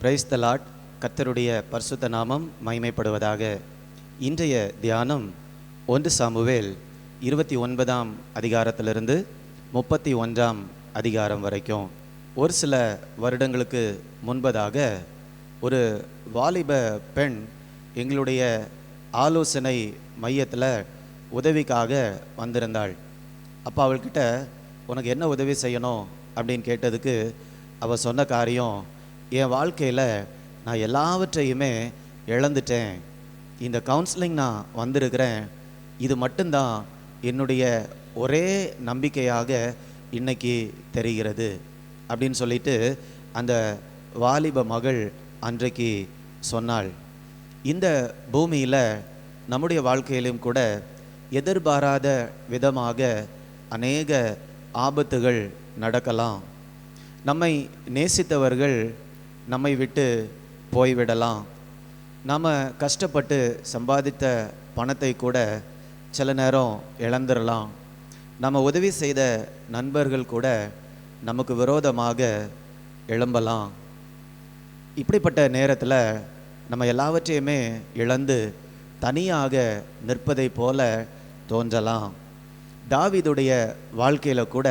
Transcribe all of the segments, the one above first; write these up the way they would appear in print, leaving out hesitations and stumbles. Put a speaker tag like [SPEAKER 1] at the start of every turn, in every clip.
[SPEAKER 1] Praise the Lord. கர்த்தருடைய பரிசுத்த நாமம் மகிமைப்படுவதாக. இன்றைய தியானம் 1 சாமுவேல் 29ஆம் அதிகாரத்திலிருந்து 31ஆம் அதிகாரம் வரைக்கும். ஒரு சில வருடங்களுக்கு முன்பதாக ஒரு வாலிப பெண் எங்களுடைய ஆலோசனை மையத்தில் உதவிக்காக வந்திருந்தாள். அப்போ அவள்கிட்ட உனக்கு என்ன உதவி செய்யணும் அப்படின்னு கேட்டதுக்கு அவள் சொன்ன காரியம், என் வாழ்க்கையில் நான் எல்லாவற்றையுமே இழந்துட்டேன். இந்த கவுன்சிலிங் நான் வந்திருக்கிறேன், இது மட்டும்தான் என்னுடைய ஒரே நம்பிக்கையாக இன்னைக்கு தெரிகிறது அப்படின்னு சொல்லிட்டு அந்த வாலிப மகள் அன்றைக்கு சொன்னாள். இந்த பூமியில் நம்முடைய வாழ்க்கையிலும் கூட எதிர்பாராத விதமாக அநேக ஆபத்துகள் நடக்கலாம். நம்மை நேசித்தவர்கள் நம்மை விட்டு போய்விடலாம். நாம் கஷ்டப்பட்டு சம்பாதித்த பணத்தை கூட சில நேரம் இழந்துடலாம். நம்ம உதவி செய்த நண்பர்கள் கூட நமக்கு விரோதமாக எழும்பலாம். இப்படிப்பட்ட நேரத்தில் நம்ம எல்லாவற்றையுமே இழந்து தனியாக நிற்பதை போல தோன்றலாம். தாவீதுடைய வாழ்க்கையில் கூட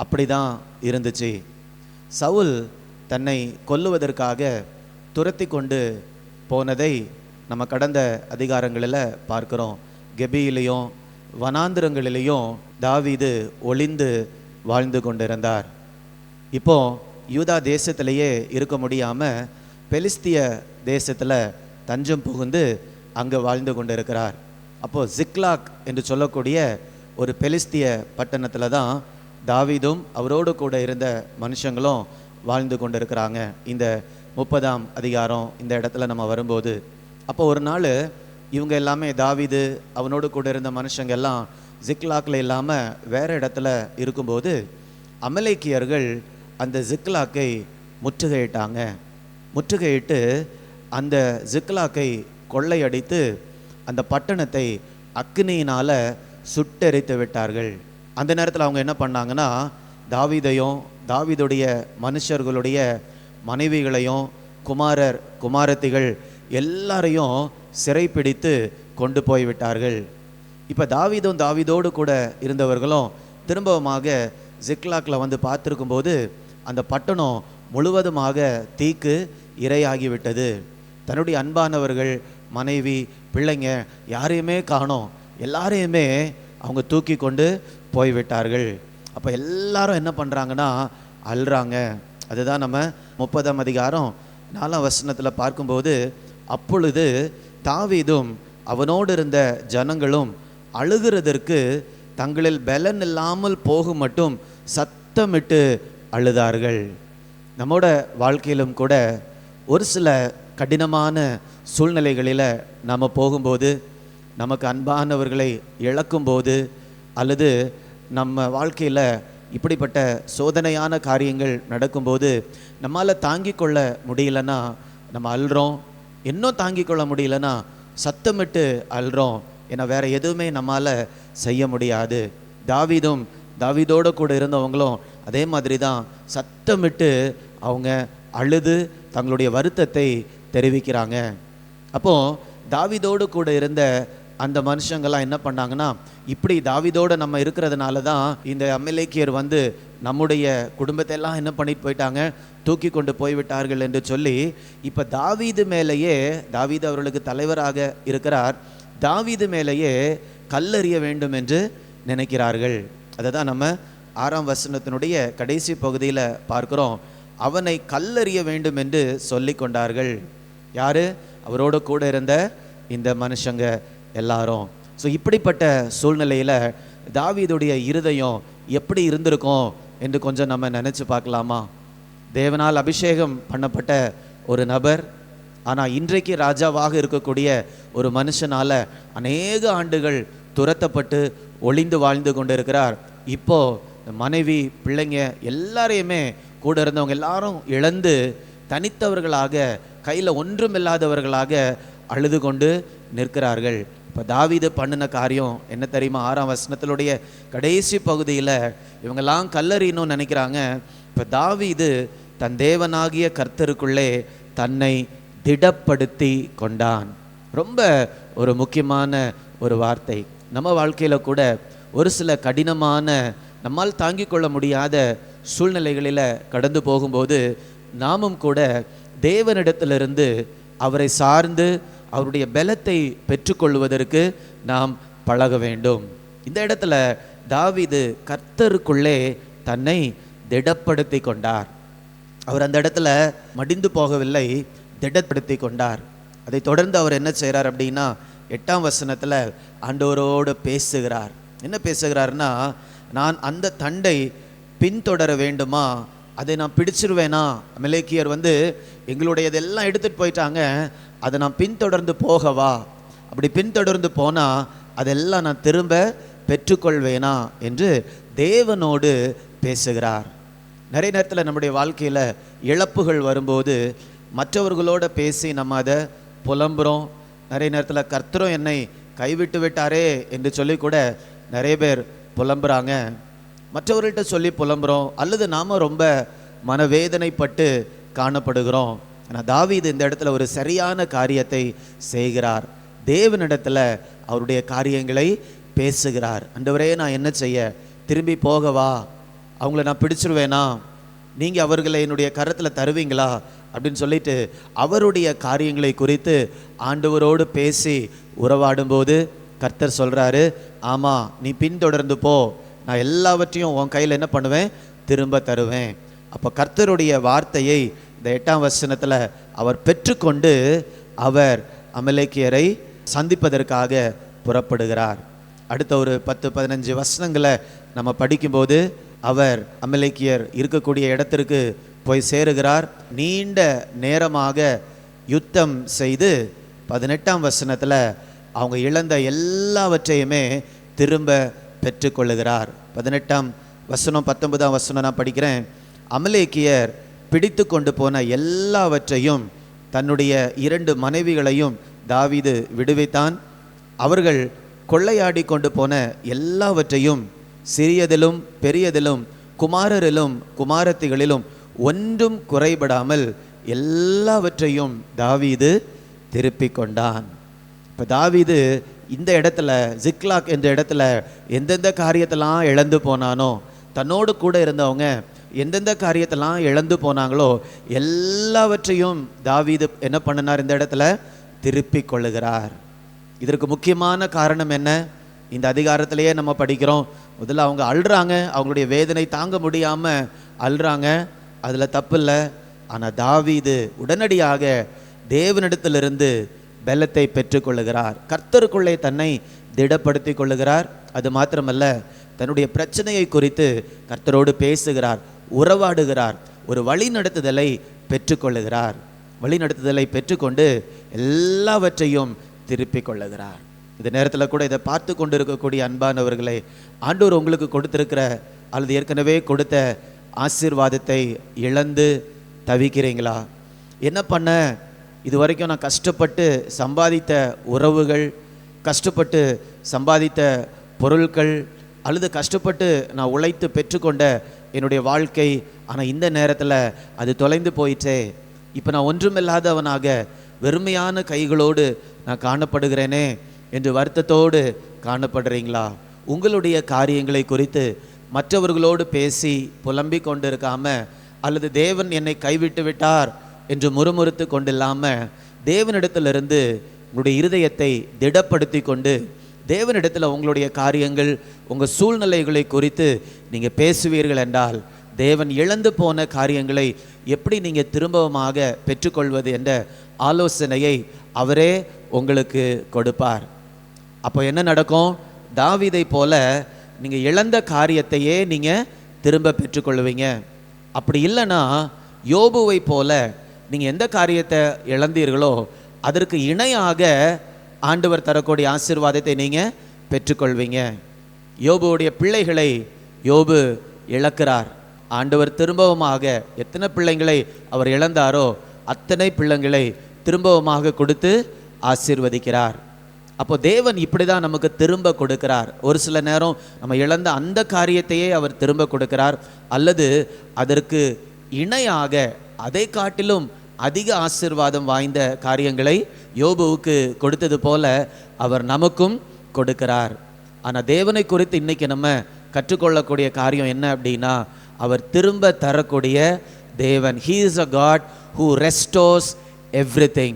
[SPEAKER 1] அப்படி தான் இருந்துச்சு. சவுல் தன்னை கொல்லுவதற்காக துரத்தி கொண்டு போனதை நம்ம கடந்த அதிகாரங்களில் பார்க்குறோம். கெபியிலையும் வனாந்திரங்களிலையும் தாவீது ஒளிந்து வாழ்ந்து கொண்டிருந்தார். இப்போ யூதா தேசத்திலேயே இருக்க முடியாமல் பெலிஸ்திய தேசத்தில் தஞ்சம் புகுந்து அங்கே வாழ்ந்து கொண்டிருக்கிறார். அப்போது ஜிக்லாக் என்று சொல்லக்கூடிய ஒரு பெலிஸ்திய பட்டணத்தில் தான் தாவீதும் அவரோடு கூட இருந்த மனுஷங்களும் வாழ்ந்து கொண்டிருக்கிறாங்க. இந்த 30ஆம் அதிகாரம் இந்த இடத்துல நம்ம வரும்போது, அப்போ ஒரு நாள் இவங்க எல்லாமே தாவீது அவனோடு கூட இருந்த மனுஷங்க எல்லாம் ஜிக்லாக்கில் இல்லாமல் வேறு இடத்துல இருக்கும்போது அமலேக்கியர்கள் அந்த ஜிக்லாக்கை முற்றுகையிட்டாங்க. முற்றுகையிட்டு அந்த ஜிக்லாக்கை கொள்ளையடித்து அந்த பட்டணத்தை அக்னியினால் சுட்டெரித்து விட்டார்கள். அந்த நேரத்தில் அவங்க என்ன பண்ணாங்கன்னா, தாவீதையும் தாவீதுடைய மனுஷர்களுடைய மனைவிகளையும் குமாரத்திகள் எல்லாரையும் சிறைப்பிடித்து கொண்டு போய்விட்டார்கள். இப்போ தாவீதோடு கூட இருந்தவர்களும் திரும்பவுமாக ஜிக்லாக்கில் வந்து பார்த்துருக்கும்போது அந்த பட்டணம் முழுவதுமாக தீக்கு இரையாகிவிட்டது. தன்னுடைய அன்பானவர்கள், மனைவி, பிள்ளைங்க யாரையுமே காணோம். எல்லாரையுமே அவங்க தூக்கி கொண்டு போய்விட்டார்கள். அப்போ எல்லாரும் என்ன பண்ணுறாங்கன்னா அழுறாங்க. அதுதான் நம்ம 30ஆம் அதிகாரம் 4ஆம் வசனத்தில் பார்க்கும்போது, அப்பொழுது தாவீதும் அவனோடு இருந்த ஜனங்களும் அழுகிறதற்கு தங்களில் பலன் இல்லாமல் போகும் மட்டும் சத்தமிட்டு அழுதார்கள். நம்மோட வாழ்க்கையிலும் கூட ஒரு சில கடினமான சூழ்நிலைகளில் நம்ம போகும்போது, நமக்கு அன்பானவர்களை இழக்கும்போது, அல்லது நம்ம வாழ்க்கையில் இப்படிப்பட்ட சோதனையான காரியங்கள் நடக்கும்போது நம்மால் தாங்கிக் கொள்ள முடியலன்னா நம்ம அழுறோம். இன்னும் தாங்கிக் கொள்ள முடியலன்னா சத்தமிட்டு அழுறோம். ஏன்னா வேறு எதுவுமே நம்மால் செய்ய முடியாது. தாவீதோடு கூட இருந்தவங்களும் அதே மாதிரி தான் சத்தமிட்டு அவங்க அழுது தங்களுடைய வருத்தத்தை தெரிவிக்கிறாங்க. அப்போது தாவீதோடு கூட இருந்த அந்த மனுஷங்கள்லாம் என்ன பண்ணாங்கன்னா, இப்படி தாவீதோடு நம்ம இருக்கிறதுனால தான் இந்த அமலேக்கியர் வந்து நம்முடைய குடும்பத்தை எல்லாம் என்ன பண்ணிட்டு போயிட்டாங்க, தூக்கி கொண்டு போய்விட்டார்கள் என்று சொல்லி இப்போ தாவீது மேலேயே, தாவீது அவர்களுக்கு தலைவராக இருக்கிறார், தாவீது மேலேயே கல்லெறிய வேண்டும் என்று நினைக்கிறார்கள். அதை தான் நம்ம 6ஆம் வசனத்தினுடைய கடைசி பகுதியில் பார்க்குறோம். அவனை கல்லெறிய வேண்டும் என்று சொல்லி கொண்டார்கள். யார்? அவரோடு கூட இருந்த இந்த மனுஷங்க எல்லாரும். ஸோ இப்படிப்பட்ட சூழ்நிலையில் தாவீதுடைய இருதயம் எப்படி இருந்திருக்கும் என்று கொஞ்சம் நம்ம நினச்சி பார்க்கலாமா? தேவனால் அபிஷேகம் பண்ணப்பட்ட ஒரு நபர், ஆனால் இன்றைக்கு ராஜாவாக இருக்கக்கூடிய ஒரு மனுஷனால் அநேக ஆண்டுகள் துரத்தப்பட்டு ஒளிந்து வாழ்ந்து கொண்டு இருக்கிறார். இப்போது மனைவி, பிள்ளைங்க எல்லாரையுமே கூட இருந்தவங்க எல்லாரும் இழந்து தனித்தவர்களாக, கையில் ஒன்றும் இல்லாதவர்களாக அழுது கொண்டு நிற்கிறார்கள். இப்போ தாவீது பண்ணின காரியம் என்ன தெரியுமா? 6ஆம் வசனத்தினுடைய கடைசி பகுதியில் இவங்கெல்லாம் கல்லறியணும்னு நினைக்கிறாங்க. இப்போ தாவீது தன் தேவனாகிய கர்த்தருக்குள்ளே தன்னை திடப்படுத்தி கொண்டான். ரொம்ப ஒரு முக்கியமான ஒரு வார்த்தை. நம்ம வாழ்க்கையில் கூட ஒரு சில கடினமான, நம்மால் தாங்கிக் கொள்ள முடியாத சூழ்நிலைகளில் கடந்து போகும்போது நாமும் கூட தேவனிடத்திலிருந்து அவரை சார்ந்து அவருடைய பலத்தை பெற்றுக்கொள்வதற்கு நாம் பழக வேண்டும். இந்த இடத்துல தாவீது கர்த்தருக்குள்ளே தன்னை திடப்படுத்தி கொண்டார். அவர் அந்த இடத்துல மடிந்து போகவில்லை, திடப்படுத்தி கொண்டார். அதை தொடர்ந்து அவர் என்ன செய்கிறார் அப்படின்னா 8ஆம் வசனத்தில் ஆண்டவரோடு பேசுகிறார். என்ன பேசுகிறார்னா, நான் அந்த தண்டை பின்தொடர வேண்டுமா, அதை நான் பிடிச்சிருவேனா, அமலேக்கியர் எங்களுடையதெல்லாம் எடுத்துகிட்டு போயிட்டாங்க, அதை நான் பின்தொடர்ந்து போகவா, அப்படி பின்தொடர்ந்து போனால் அதெல்லாம் நான் திரும்ப பெற்றுக்கொள்வேனா என்று தேவனோடு பேசுகிறார். நிறைய நேரத்தில் நம்முடைய வாழ்க்கையில் இழப்புகள் வரும்போது மற்றவர்களோட பேசி நம்ம அதை புலம்புறோம். நிறைய நேரத்தில் கர்த்தரும் என்னை கைவிட்டு விட்டாரே என்று சொல்லி கூட நிறைய பேர் புலம்புறாங்க. மற்றவர்கள்ட்ட சொல்லி புலம்புறோம், அல்லது நாம் ரொம்ப மனவேதனைப்பட்டு காணப்படுகிறோம். ஆனால் தாவீது இந்த இடத்துல ஒரு சரியான காரியத்தை செய்கிறார். தேவனிடத்தில் அவருடைய காரியங்களை பேசுகிறார். ஆண்டவரே, நான் என்ன செய்ய, திரும்பி போகவா, அவங்கள நான் பிடிச்சிருவேனா, நீங்கள் அவர்களை என்னுடைய கரத்தில் தருவீங்களா அப்படின்னு சொல்லிட்டு அவருடைய காரியங்களை குறித்து ஆண்டவரோடு பேசி உறவாடும்போது கர்த்தர் சொல்கிறாரு, ஆமாம், நீ பின்தொடர்ந்து போ, நான் எல்லாவற்றையும் உன் கையில் என்ன பண்ணுவேன், திரும்ப தருவேன். அப்போ கர்த்தருடைய வார்த்தையை இந்த 8ஆம் வசனத்தில் அவர் பெற்றுக்கொண்டு அவர் அமலேக்கியரை சந்திப்பதற்காக புறப்படுகிறார். அடுத்த ஒரு 10-15 வசனங்களை நம்ம படிக்கும்போது அவர் அமலேக்கியர் இருக்கக்கூடிய இடத்திற்கு போய் சேருகிறார். நீண்ட நேரமாக யுத்தம் செய்து 18ஆம் வசனத்தில் அவங்க இழந்த எல்லாவற்றையுமே திரும்ப பெற்றுக்கொள்ளுகிறார். 18ஆம் வசனம் 19ஆம் வசனம் நான் படிக்கிறேன். அமலேக்கியர் பிடித்து கொண்டு போன எல்லாவற்றையும் தன்னுடைய 2 மனைவிகளையும் தாவீது விடுவித்தான். அவர்கள் கொள்ளையாடி கொண்டு போன எல்லாவற்றையும் சிறியதிலும் பெரியதிலும் குமாரரிலும் குமாரத்திகளிலும் ஒன்றும் குறைபடாமல் எல்லாவற்றையும் தாவீது திருப்பி கொண்டான். இப்போ தாவீது இந்த இடத்துல ஜிக்லாக் என்ற இடத்துல எந்தெந்த காரியத்தெல்லாம் இழந்து போனானோ, தன்னோடு கூட இருந்தவங்க எந்தெந்த காரியத்தெல்லாம் இழந்து போனாங்களோ எல்லாவற்றையும் தாவீது என்ன பண்ணினார், இந்த இடத்துல திருப்பி கொள்ளுகிறார். இதற்கு முக்கியமான காரணம் என்ன? இந்த அதிகாரத்திலேயே நம்ம படிக்கிறோம். முதல்ல அவங்க அழுறாங்க, அவங்களுடைய வேதனை தாங்க முடியாமல் அழுறாங்க, அதில் தப்பு இல்லை. ஆனால் தாவீது உடனடியாக தேவனிடத்திலிருந்து பலத்தை பெற்றுக்கொள்ளுகிறார். கர்த்தருக்குள்ளே தன்னை திடப்படுத்தி கொள்ளுகிறார். அது மாத்திரமல்ல, தன்னுடைய பிரச்சனையை குறித்து கர்த்தரோடு பேசுகிறார், உறவாடுகிறார், ஒரு வழிநடத்துதலை பெற்றுக்கொள்ளுகிறார். வழிநடத்துதலை பெற்றுக்கொண்டு எல்லாவற்றையும் திருப்பி கொள்ளுகிறார். இந்த நேரத்தில் கூட இதை பார்த்து கொண்டு இருக்கக்கூடிய அன்பானவர்களை, ஆண்டவர் உங்களுக்கு கொடுத்திருக்கிற அல்லது ஏற்கனவே கொடுத்த ஆசீர்வாதத்தை இழந்து தவிக்கிறீங்களா? என்ன பண்ண, இது வரைக்கும் நான் கஷ்டப்பட்டு சம்பாதித்த உறவுகள், கஷ்டப்பட்டு சம்பாதித்த பொருட்கள், அல்லது கஷ்டப்பட்டு நான் உழைத்து பெற்றுக்கொண்ட என்னுடைய வாழ்க்கை, ஆனால் இந்த நேரத்தில் அது தொலைந்து போயிட்டே, இப்போ நான் ஒன்றுமில்லாதவனாக வெறுமையான கைகளோடு நான் காணப்படுகிறேனே என்று வருத்தத்தோடு காணப்படுறீங்களா? உங்களுடைய காரியங்களை குறித்து மற்றவர்களோடு பேசி புலம்பிக் கொண்டு இருக்காம, அல்லது தேவன் என்னை கைவிட்டு விட்டார் என்று முறுமுறுத்து கொண்டில்லாமல் தேவனிடத்திலிருந்து உங்களுடைய இருதயத்தை திடப்படுத்தி கொண்டு தேவனிடத்தில் உங்களுடைய காரியங்கள், உங்கள் சூழ்நிலைகளை குறித்து நீங்கள் பேசுவீர்கள் என்றால் தேவன் இழந்து போன காரியங்களை எப்படி நீங்கள் திரும்பவுமாக பெற்றுக்கொள்வது என்ற ஆலோசனையை அவரே உங்களுக்கு கொடுப்பார். அப்போ என்ன நடக்கும்? தாவீதை போல நீங்கள் இழந்த காரியத்தையே நீங்கள் திரும்ப பெற்றுக்கொள்வீங்க. அப்படி இல்லைன்னா யோபுவை போல நீங்கள் எந்த காரியத்தை இழந்தீர்களோ அதற்கு இணையாக ஆண்டவர் தரக்கூடிய ஆசீர்வாதத்தை நீங்கள் பெற்றுக்கொள்வீங்க. யோபுவுடைய பிள்ளைகளை யோபு இழக்கிறார். ஆண்டவர் திரும்பவுமாக எத்தனை பிள்ளைங்களை அவர் இழந்தாரோ அத்தனை பிள்ளைங்களை திரும்பவுமாக கொடுத்து ஆசீர்வதிக்கிறார். அப்போ தேவன் இப்படி தான் நமக்கு திரும்ப கொடுக்கிறார். ஒரு சில நேரம் நம்ம இழந்த அந்த காரியத்தையே அவர் திரும்ப கொடுக்கிறார், அல்லது அதற்கு இணையாக அதை காட்டிலும் அதிக ஆசீர்வாதம் வாய்ந்த காரியங்களை யோபுவுக்கு கொடுத்தது போல அவர் நமக்கும் கொடுக்கிறார். ஆனால் தேவனை குறித்து இன்னைக்கு நம்ம கற்றுக்கொள்ளக்கூடிய காரியம் என்ன அப்படின்னா, அவர் திரும்ப தரக்கூடிய தேவன். He is a God who restores everything.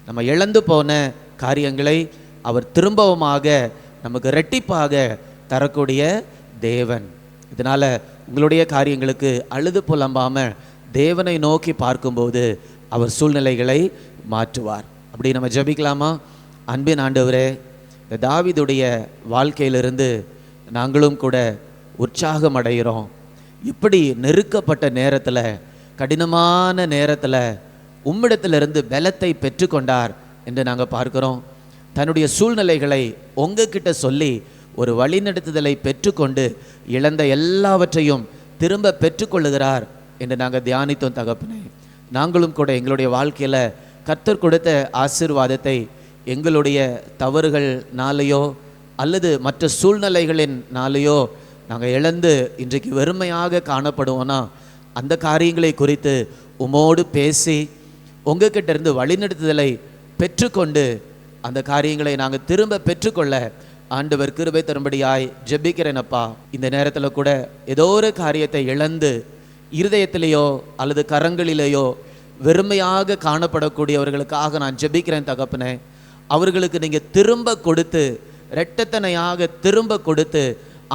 [SPEAKER 1] நம்ம இழந்து போன காரியங்களை அவர் திரும்பவுமாக நமக்கு ரெட்டிப்பாக தரக்கூடிய தேவன். இதனால் உங்களுடைய காரியங்களுக்கு அழுது புலம்பாமல் தேவனை நோக்கி பார்க்கும்போது அவர் சூழ்நிலைகளை மாற்றுவார். அப்படி நம்ம ஜெபிக்கலாமா? அன்பின் ஆண்டவரே, இந்த தாவீதுடைய வாழ்க்கையிலிருந்து நாங்களும் கூட உற்சாகம் அடைகிறோம். இப்படி நெருக்கப்பட்ட நேரத்தில், கடினமான நேரத்தில் உம்மிடத்திலிருந்து பலத்தை பெற்றுக்கொண்டார் என்று நாங்கள் பார்க்கிறோம். தன்னுடைய சூழ்நிலைகளை உங்ககிட்ட சொல்லி ஒரு வழிநடத்துதலை பெற்றுக்கொண்டு இழந்த எல்லாவற்றையும் திரும்ப பெற்றுக்கொள்ளுகிறார் என்று நாங்கள் தியானித்தோம் தகப்பனே. நாங்களும் கூட எங்களுடைய வாழ்க்கையில் கர்த்தர் கொடுத்த ஆசீர்வாதத்தை எங்களுடைய தவறுகள்னாலேயோ அல்லது மற்ற சூழ்நிலைகளினாலேயோ நாங்கள் இழந்து இன்றைக்கு வெறுமையாக காணப்படுவோன்னா, அந்த காரியங்களை குறித்து உமோடு பேசி உங்ககிட்ட இருந்து வழிநடத்துதலை பெற்றுக்கொண்டு அந்த காரியங்களை நாங்கள் திரும்ப பெற்றுக்கொள்ள ஆண்டவர் கிருபை தரும்படியாய் ஜெபிக்கிறேனப்பா. இந்த நேரத்தில் கூட ஏதோ ஒரு காரியத்தை இழந்து இருதயத்திலேயோ அல்லது கரங்களிலேயோ வெறுமையாக காணப்படக்கூடியவர்களுக்காக நான் ஜெபிக்கிறேன் தகப்பனே. அவர்களுக்கு நீங்கள் திரும்ப கொடுத்து, இரட்டத்தனையாக திரும்ப கொடுத்து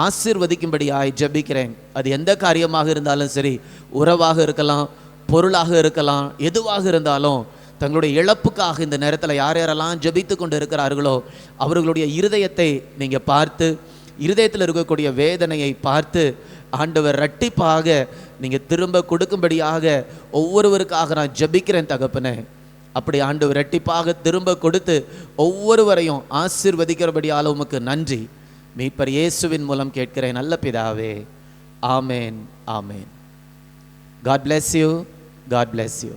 [SPEAKER 1] ஆசீர்வதிக்கும்படியாய் ஜெபிக்கிறேன். அது எந்த காரியமாக இருந்தாலும் சரி, உறவாக இருக்கலாம், பொருளாக இருக்கலாம், எதுவாக இருந்தாலும் தங்களுடைய இழப்புக்காக இந்த நேரத்தில் யார் யாரெல்லாம் ஜெபித்து கொண்டு இருக்கிறார்களோ அவர்களுடைய இருதயத்தை நீங்கள் பார்த்து, இருதயத்தில் இருக்கக்கூடிய வேதனையை பார்த்து ஆண்டவர் இரட்டிப்பாக நீங்கள் திரும்ப கொடுக்கும்படியாக ஒவ்வொருவருக்காக நான் ஜெபிக்கிறேன் தகப்பனே. அப்படி ஆண்டவர் இரட்டிப்பாக திரும்ப கொடுத்து ஒவ்வொருவரையும் ஆசீர்வதிக்கிறபடியால் உமக்கு நன்றி. மீட்பர் இயேசுவின் மூலம் கேட்கிறேன் நல்ல பிதாவே. ஆமேன், ஆமேன். God bless you. God bless you.